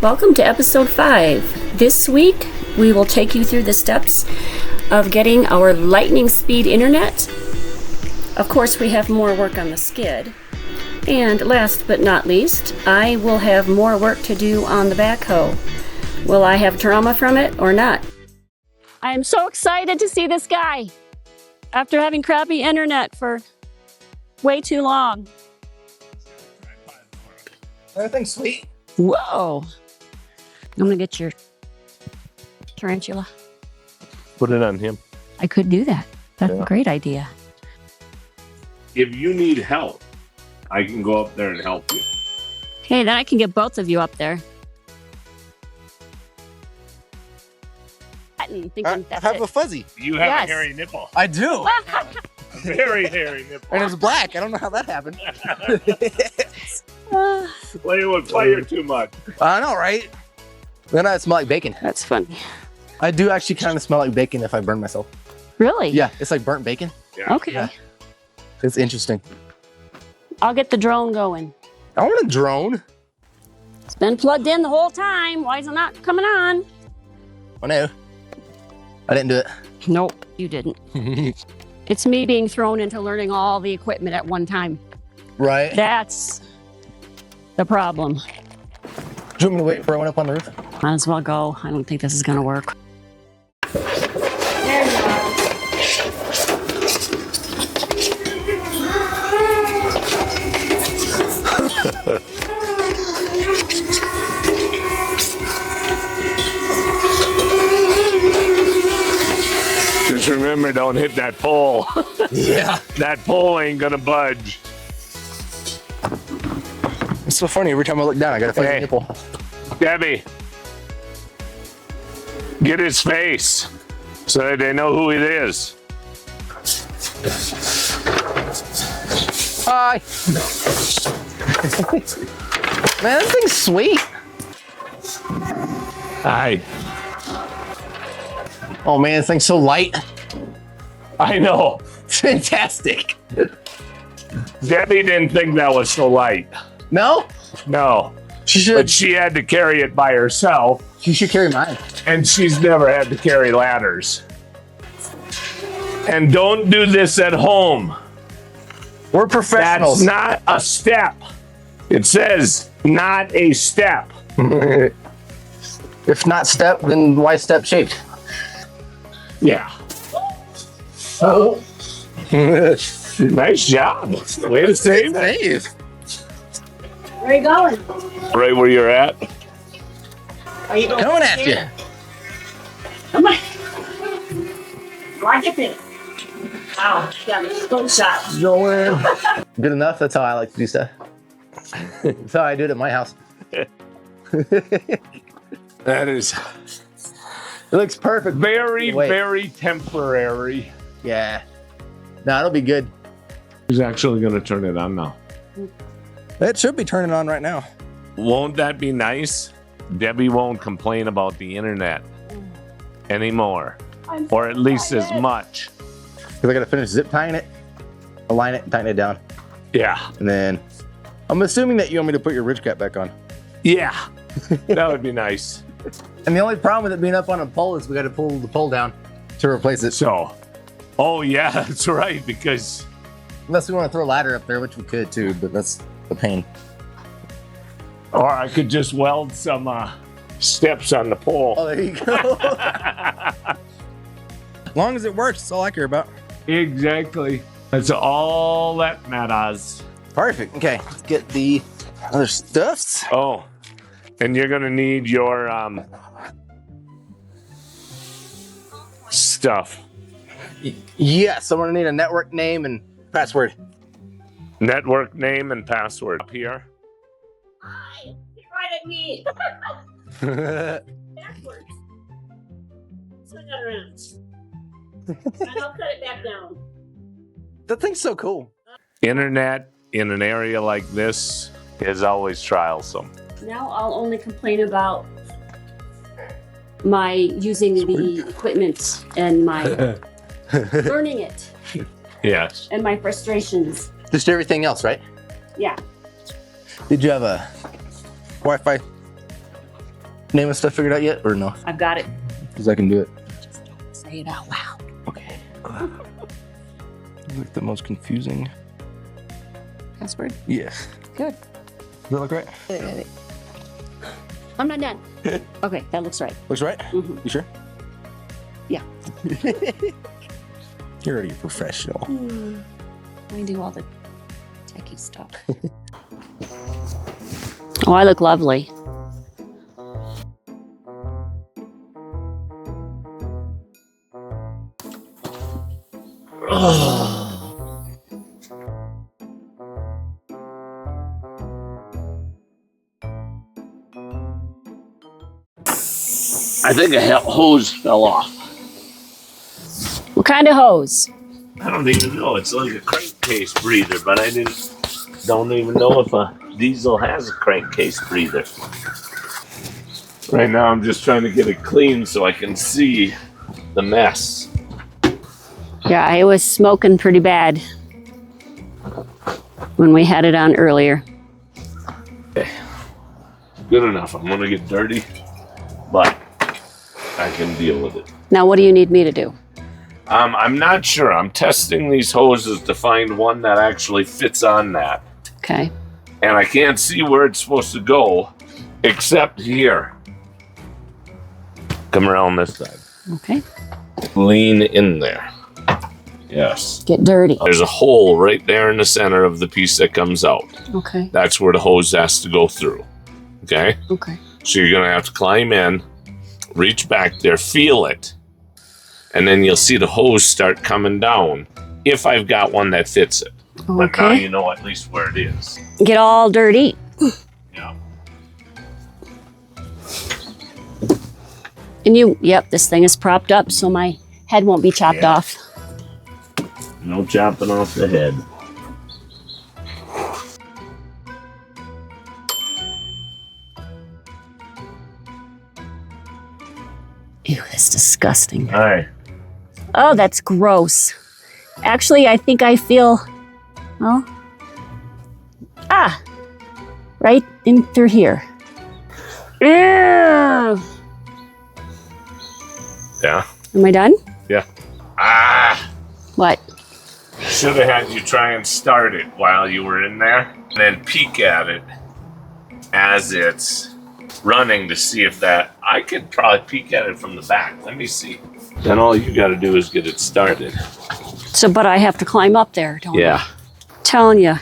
Welcome to episode 5. This week, we will take you through the steps of getting our lightning speed internet. Of course, we have more work on the skid. And last but not least, I will have more work to do on the backhoe. Will I have drama from it or not? I am so excited to see this guy after having crappy internet for way too long. Everything's sweet. Whoa. I'm gonna get your tarantula. Put it on him. I could do that. That's a great idea. If you need help, I can go up there and help you. Hey, then I can get both of you up there. I have a fuzzy. You have Yes. a hairy nipple. I do. Very hairy nipple. And it's black. I don't know how that happened. Playing with fire too much. I know, right? Then I smell like bacon. That's funny. I do actually kind of smell like bacon if I burn myself. Really? Yeah, it's like burnt bacon. Yeah. Okay. Yeah. It's interesting. I'll get the drone going. I want a drone. It's been plugged in the whole time. Why is it not coming on? Oh no. I didn't do it. Nope, you didn't. It's me being thrown into learning all the equipment at one time. Right. That's the problem. Do you want me to wait for I went up on the roof? Might as well go. I don't think this is gonna work. There you are. Just remember, don't hit that pole. Yeah. That pole ain't gonna budge. It's so funny. Every time I look down, I got a fuzzy Hey. nipple. Debbie, get his face so that they know who it is. Hi. Man, this thing's sweet. Hi. Oh man, this thing's so light. I know. It's fantastic. Debbie didn't think that was so light. No? No. She But should. she had to carry it by herself, She should carry mine. and she's never had to carry ladders. And don't do this at home. We're professionals. That's not a step. It says not a step. If not step, then why step shaped? Yeah. Oh. Nice job. Way to save that. Save. Where are you going? Right where you're at. Are you going? Coming at you. Come on. Watch it. Ow, got a stone shot. Going. Good enough. That's how I like to do stuff. That's how I do it at my house. That is It looks perfect. very, Wait. very temporary. Yeah. No, it'll be good. Who's actually going to turn it on now? It should be turning on right now. Won't that be nice? Debbie won't complain about the internet anymore, or at least as much. Because I got to finish zip tying it, align it, and tighten it down. Yeah. And then I'm assuming that you want me to put your ridge cap back on. Yeah. That would be nice. And the only problem with it being up on a pole is we got to pull the pole down to replace it. So, oh yeah, that's right, because Unless we want to throw a ladder up there, which we could too, but that's a pain. or I could just weld some steps on the pole. Oh, there you go. As long as it works, that's all I care about. Exactly. That's all that matters. Perfect. Okay, let's get the other stuffs. Oh, and you're gonna need your stuff. Yes, I'm gonna need a network name and password. Network name and password up here. Hi, right at me. Backwards. Swing that around. And I'll cut it back down. That thing's so cool. Internet in an area like this is always trialsome. Now I'll only complain about my using the equipment and my learning it Yes. and my frustrations. Just everything else, right? Yeah. Did you have a Wi-Fi name and stuff figured out yet, or no? I've got it. Because I can do it. Just don't say it out loud. Okay. Like the most confusing. Password? Yeah. Good. Does that look right? I'm not done. Okay, that looks right. Looks right? Mhm. You sure? Yeah. You're already a professional. I do all the techie stuff. Oh, I look lovely. I think a hose fell off. What kind of hose? I don't even know. It's like a crankcase breather, but don't even know if a diesel has a crankcase breather. Right now, I'm just trying to get it clean so I can see the mess. Yeah, it was smoking pretty bad when we had it on earlier. Okay. Good enough. I'm gonna get dirty, but I can deal with it. Now, what do you need me to do? I'm not sure. I'm testing these hoses to find one that actually fits on that. Okay. And I can't see where it's supposed to go except here. Come around this side. Okay. Lean in there. Yes. Get dirty. There's a hole right there in the center of the piece that comes out. Okay. That's where the hose has to go through. Okay? Okay. So you're going to have to climb in, reach back there, feel it, and then you'll see the hose start coming down if I've got one that fits it. But now Okay. you know at least where it is. Get all dirty. Yeah. And yep, this thing is propped up so my head won't be chopped Yeah. off. No chopping off the head. Ew, that's disgusting. All right. Oh, that's gross. Actually, I think I feel, well, right in through here. Ew. Yeah. Am I done? Yeah. What? Should have had you try and start it while you were in there, and then peek at it as it's running to see if that. I could probably peek at it from the back. Let me see. Then all you got to do is get it started. So, but I have to climb up there, don't I? Yeah. Telling you,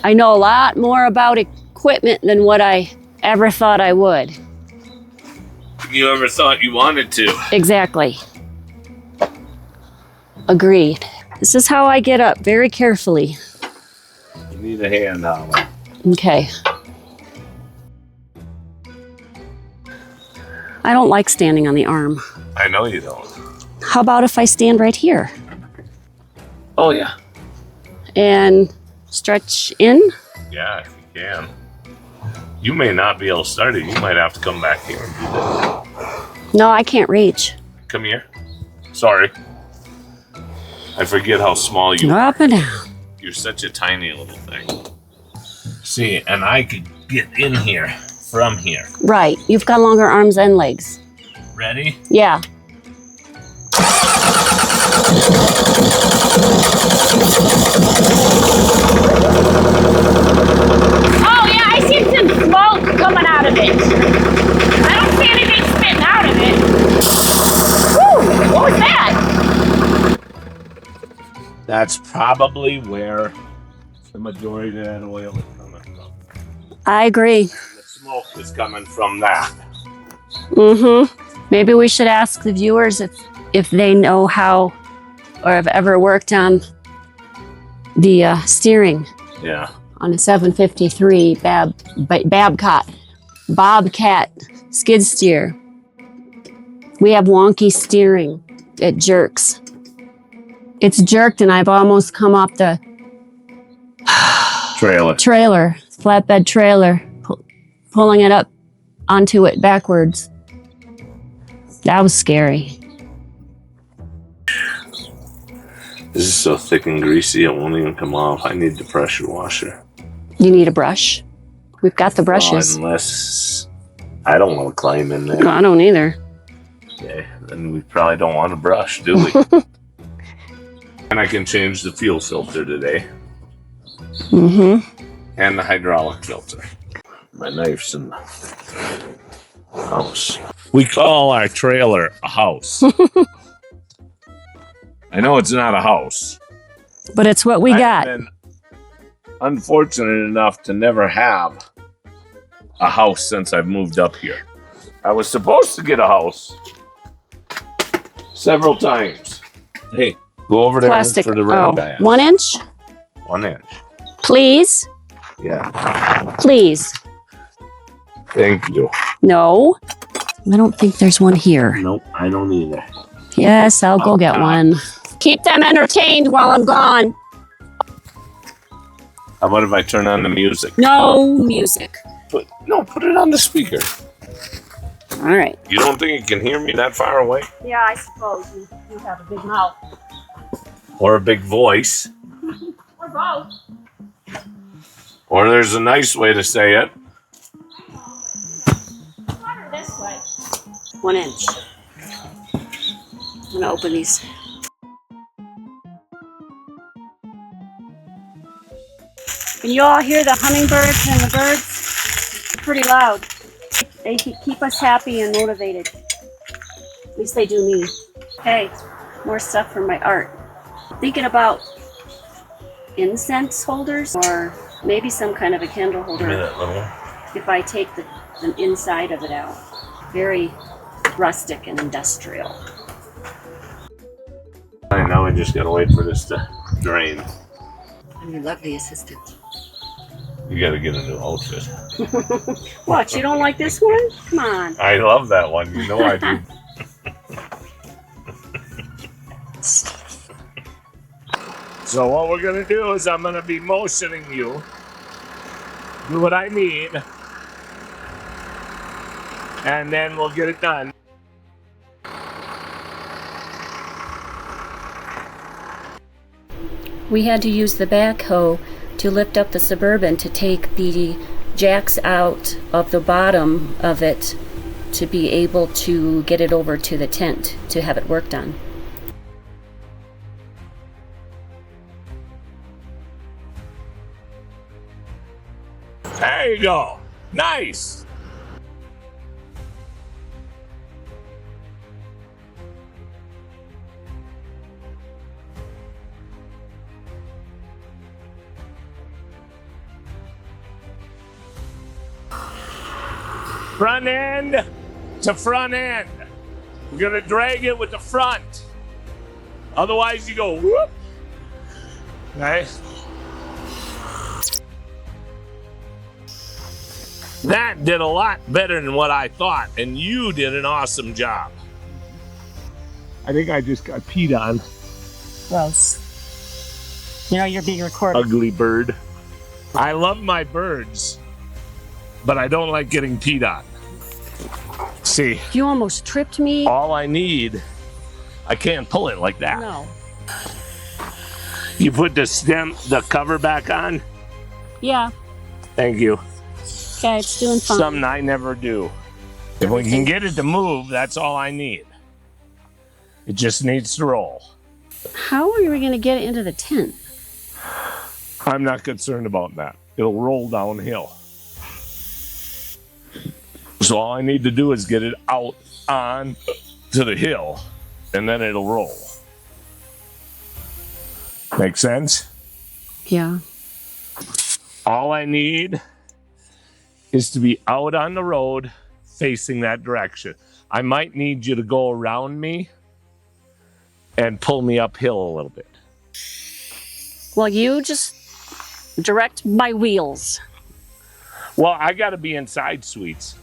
I know a lot more about equipment than what I ever thought I would. You ever thought you wanted to? Exactly. Agreed. This is how I get up, very carefully. You need a hand, Holly. Okay. I don't like standing on the arm. I know you don't. How about if I stand right here Oh, yeah. and stretch in? Yeah, if you can. You may not be able to start it. You might have to come back here and do that. No, I can't reach. Come here. Sorry. I forget how small you are. Up and down. You're such a tiny little thing. See, and I could get in here from here. Right. You've got longer arms and legs. Ready? Yeah. Oh, yeah, I see some smoke coming out of it. I don't see anything spitting out of it. Woo! What was that? That's probably where the majority of that oil is coming from. I agree. The smoke is coming from that. Mm-hmm. Maybe we should ask the viewers if they know how or have ever worked on the steering Yeah. on a 753 Bobcat skid steer. We have wonky steering. It jerks. It's jerked and I've almost come off the Trailer. flatbed trailer, pulling it up onto it backwards. That was scary. This is so thick and greasy, it won't even come off. I need the pressure washer. You need a brush? We've got the brushes. Well, unless I don't want to climb in there. No, I don't either. Okay, then we probably don't want to brush, do we? And I can change the fuel filter today. Mm-hmm. And the hydraulic filter. My knife's in the house. We call our trailer a house. I know it's not a house. But it's what we got. I've been unfortunate enough to never have a house since I've moved up here. I was supposed to get a house several times. Hey, go over there Plastic. for the red guy. 1 inch? 1 inch. Please? Yeah. Please. Thank you. No. I don't think there's one here. Nope, I don't either. Yes, I'll go get one. Keep them entertained while I'm gone. How about if I turn on the music? No music. Put it on the speaker. All right. You don't think it can hear me that far away? Yeah, I suppose you have a big mouth. Or a big voice? Or both. Or there's a nice way to say it. This way. 1 inch. I'm gonna open these. Can you all hear the hummingbirds and the birds? Pretty loud. They keep us happy and motivated. At least they do me. Okay, more stuff for my art. Thinking about incense holders or maybe some kind of a candle holder. Give me that little one. If I take the inside of it out. Very rustic and industrial. All right, now we just gotta wait for this to drain. I'm your lovely assistant. You gotta get a new outfit. What, you don't like this one? Come on. I love that one. You know I do. So what we're gonna do is I'm gonna be motioning you. Do what I need. And then we'll get it done. We had to use the backhoe to lift up the Suburban to take the jacks out of the bottom of it to be able to get it over to the tent to have it worked on. There you go. Nice. Front end to front end. We're gonna drag it with the front. Otherwise you go whoop. Okay. That did a lot better than what I thought, and you did an awesome job. I think I just got peed on. Gross. You know you're being recorded. Ugly bird. I love my birds, but I don't like getting peed on. See, You almost tripped me. all I need, I can't pull it like that. No. You put the cover back on? Yeah. Thank you. Okay, it's doing fine. Something I never do. If we can get it to move, that's all I need. It just needs to roll. How are we going to get it into the tent? I'm not concerned about that. It'll roll downhill. So all I need to do is get it out on to the hill, and then it'll roll. Make sense? Yeah. All I need is to be out on the road facing that direction. I might need you to go around me and pull me uphill a little bit. Well, you just direct my wheels. Well, I got to be inside, sweets.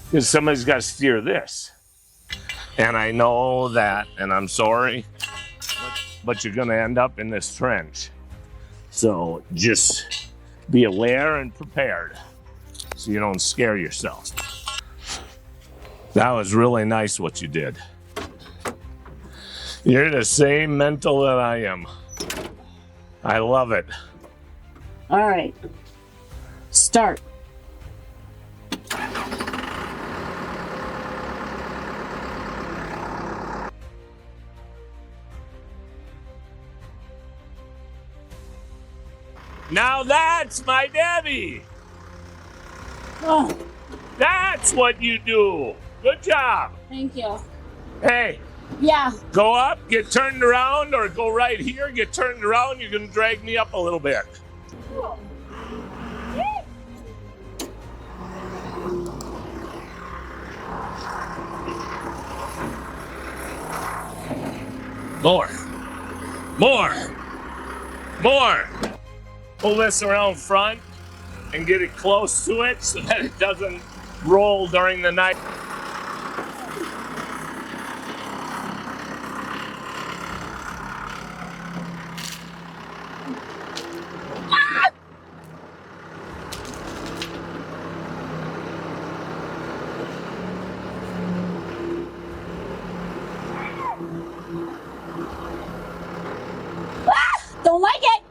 Because somebody's got to steer this. And I know that, and I'm sorry, but you're going to end up in this trench. So just be aware and prepared so you don't scare yourself. That was really nice what you did. You're the same mental that I am. I love it. All right. Start. Now that's my Debbie. Oh, That's what you do. Good job. thank you. Hey, Yeah. go up, get turned around, or go right here, get turned around. You're going to drag me up a little bit. More. Pull this around front and get it close to it so that it doesn't roll during the night. Don't like it.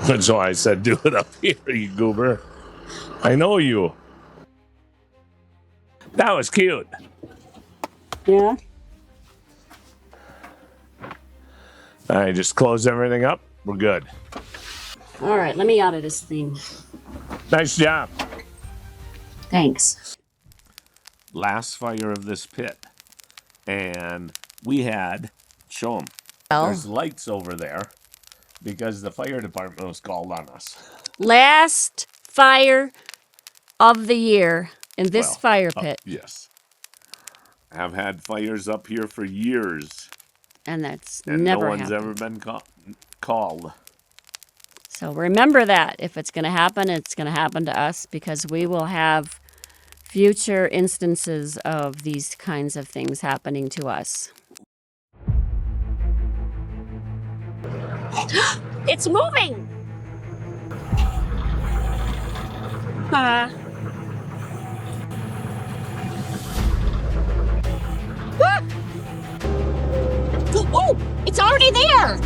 That's why I said do it up here, you goober. I know you. That was cute. Yeah. All right, just close everything up. We're good. All right, let me out of this thing. Nice job. Thanks. Last fire of this pit. And we had, show them. Well, There's lights over there because the fire department was called on us. last fire of the year in this fire pit. Yes. I've had fires up here for years, And that's and never no one's happened. ever been called. So remember that. If it's going to happen, it's going to happen to us because we will have future instances of these kinds of things happening to us. It's moving! Ah, oh, it's already there!